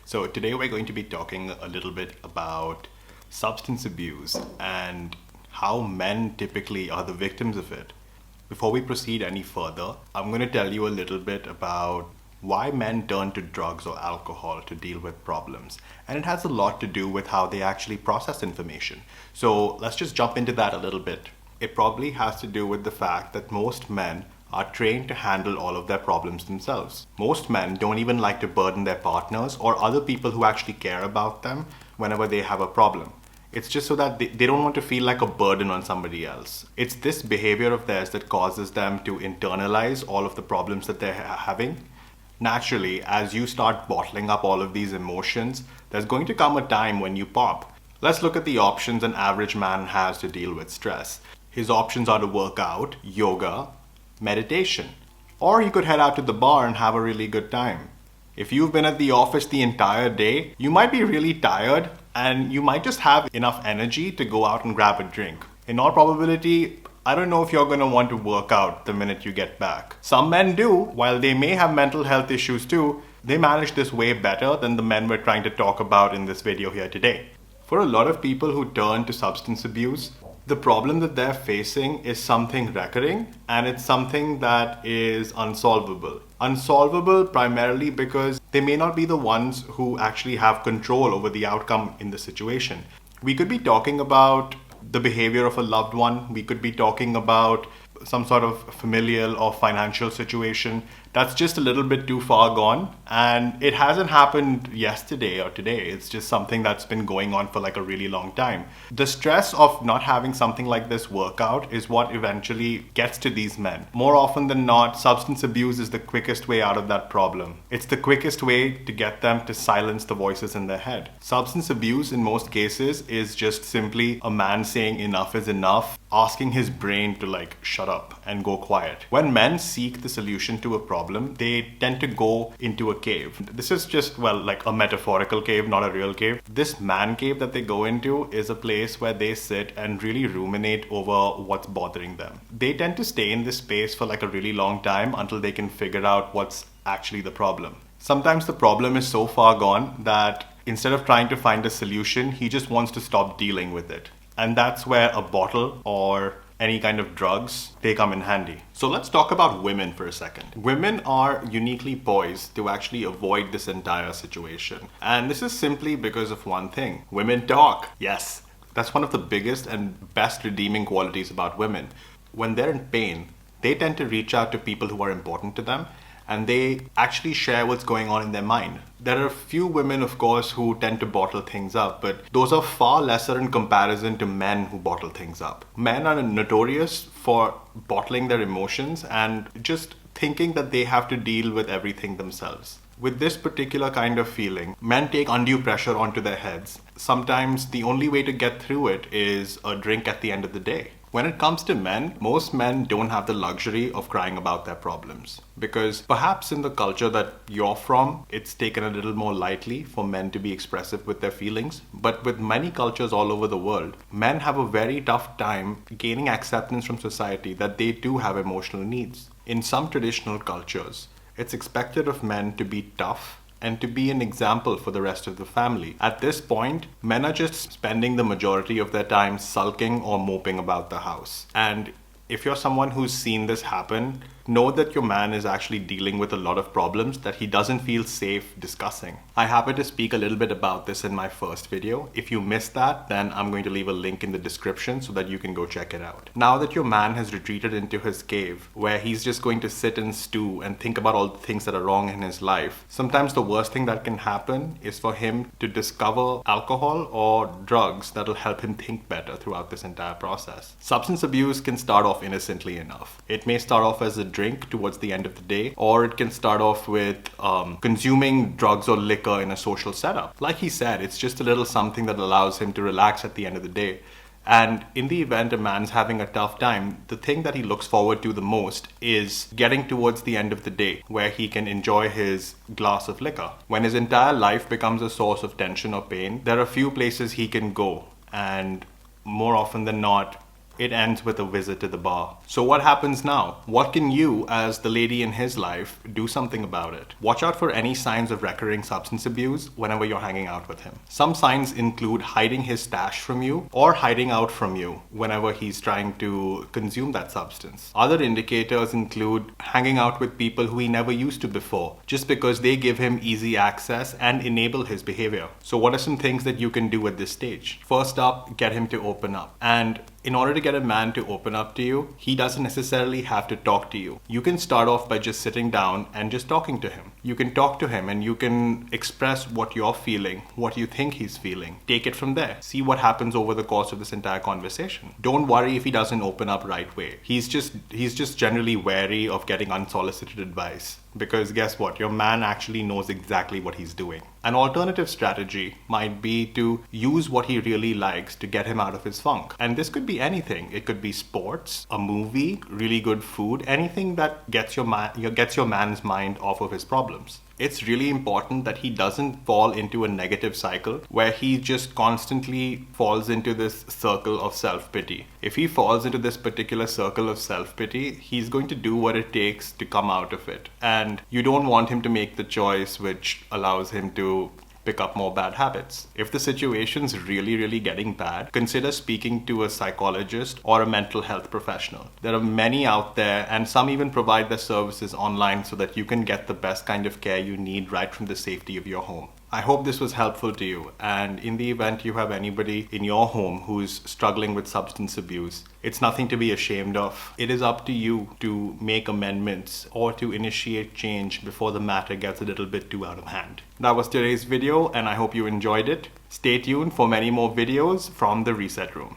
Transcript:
So today we're going to be talking a little bit about substance abuse and how men typically are the victims of it. Before we proceed any further, I'm going to tell you a little bit about why men turn to drugs or alcohol to deal with problems. And it has a lot to do with how they actually process information. So let's just jump into that a little bit. It probably has to do with the fact that most men are trained to handle all of their problems themselves. Most men don't even like to burden their partners or other people who actually care about them whenever they have a problem. It's just so that they don't want to feel like a burden on somebody else. It's this behavior of theirs that causes them to internalize all of the problems that they're having. Naturally, as you start bottling up all of these emotions, there's going to come a time when you pop. Let's look at the options an average man has to deal with stress. His options are to work out, yoga, meditation, or you could head out to the bar and have a really good time. If you've been at the office the entire day, you might be really tired and you might just have enough energy to go out and grab a drink. In all probability, I don't know if you're going to want to work out the minute you get back. Some men do. While they may have mental health issues too, they manage this way better than the men we're trying to talk about in this video here today. For a lot of people who turn to substance abuse, the problem that they're facing is something recurring and it's something that is unsolvable. Unsolvable primarily because they may not be the ones who actually have control over the outcome in the situation. We could be talking about the behavior of a loved one. We could be talking about some sort of familial or financial situation that's just a little bit too far gone, and it hasn't happened yesterday or today. It's just something that's been going on for like a really long time. The stress of not having something like this work out is what eventually gets to these men. More often than not, substance abuse is the quickest way out of that problem. It's the quickest way to get them to silence the voices in their head. Substance abuse in most cases is just simply a man saying enough is enough, asking his brain to like shut up and go quiet. When men seek the solution to a problem, they tend to go into a cave. This is just, well, like a metaphorical cave, not a real cave. This man cave that they go into is a place where they sit and really ruminate over what's bothering them. They tend to stay in this space for like a really long time until they can figure out what's actually the problem. Sometimes the problem is so far gone that instead of trying to find a solution, he just wants to stop dealing with it. And that's where a bottle or any kind of drugs, they come in handy. So let's talk about women for a second. Women are uniquely poised to actually avoid this entire situation. And this is simply because of one thing. Women talk. Yes, that's one of the biggest and best redeeming qualities about women. When they're in pain, they tend to reach out to people who are important to them, and they actually share what's going on in their mind. There are a few women, of course, who tend to bottle things up, but those are far lesser in comparison to men who bottle things up. Men are notorious for bottling their emotions and just thinking that they have to deal with everything themselves. With this particular kind of feeling, men take undue pressure onto their heads. Sometimes the only way to get through it is a drink at the end of the day. When it comes to men, most men don't have the luxury of crying about their problems. Because perhaps in the culture that you're from, it's taken a little more lightly for men to be expressive with their feelings. But with many cultures all over the world, men have a very tough time gaining acceptance from society that they too have emotional needs. In some traditional cultures, it's expected of men to be tough and to be an example for the rest of the family. At this point, men are just spending the majority of their time sulking or moping about the house. And if you're someone who's seen this happen, know that your man is actually dealing with a lot of problems that he doesn't feel safe discussing. I happened to speak a little bit about this in my first video. If you missed that, then I'm going to leave a link in the description so that you can go check it out. Now that your man has retreated into his cave, where he's just going to sit and stew and think about all the things that are wrong in his life, sometimes the worst thing that can happen is for him to discover alcohol or drugs that'll help him think better throughout this entire process. Substance abuse can start off innocently enough. It may start off as a drink towards the end of the day, or it can start off with consuming drugs or liquor in a social setup. Like he said, it's just a little something that allows him to relax at the end of the day. And in the event a man's having a tough time, the thing that he looks forward to the most is getting towards the end of the day where he can enjoy his glass of liquor. When his entire life becomes a source of tension or pain, there are a few places he can go, and more often than not, it ends with a visit to the bar. So what happens now? What can you, as the lady in his life, do something about it? Watch out for any signs of recurring substance abuse whenever you're hanging out with him. Some signs include hiding his stash from you or hiding out from you whenever he's trying to consume that substance. Other indicators include hanging out with people who he never used to before, just because they give him easy access and enable his behavior. So what are some things that you can do at this stage? First up, get him to open up. And in order to get a man to open up to you, he doesn't necessarily have to talk to you. You can start off by just sitting down and just talking to him. You can talk to him and you can express what you're feeling, what you think he's feeling. Take it from there. See what happens over the course of this entire conversation. Don't worry if he doesn't open up right away. He's just generally wary of getting unsolicited advice. Because guess what? Your man actually knows exactly what he's doing. An alternative strategy might be to use what he really likes to get him out of his funk. And this could be anything. It could be sports, a movie, really good food, anything that gets your man's mind off of his problems. It's really important that he doesn't fall into a negative cycle where he just constantly falls into this circle of self-pity. If he falls into this particular circle of self-pity, he's going to do what it takes to come out of it. And you don't want him to make the choice which allows him to pick up more bad habits. If the situation's really getting bad, consider speaking to a psychologist or a mental health professional. There are many out there, and some even provide their services online so that you can get the best kind of care you need right from the safety of your home. I hope this was helpful to you, and in the event you have anybody in your home who's struggling with substance abuse, it's nothing to be ashamed of. It is up to you to make amendments or to initiate change before the matter gets a little bit too out of hand. That was today's video, and I hope you enjoyed it. Stay tuned for many more videos from the Reset Room.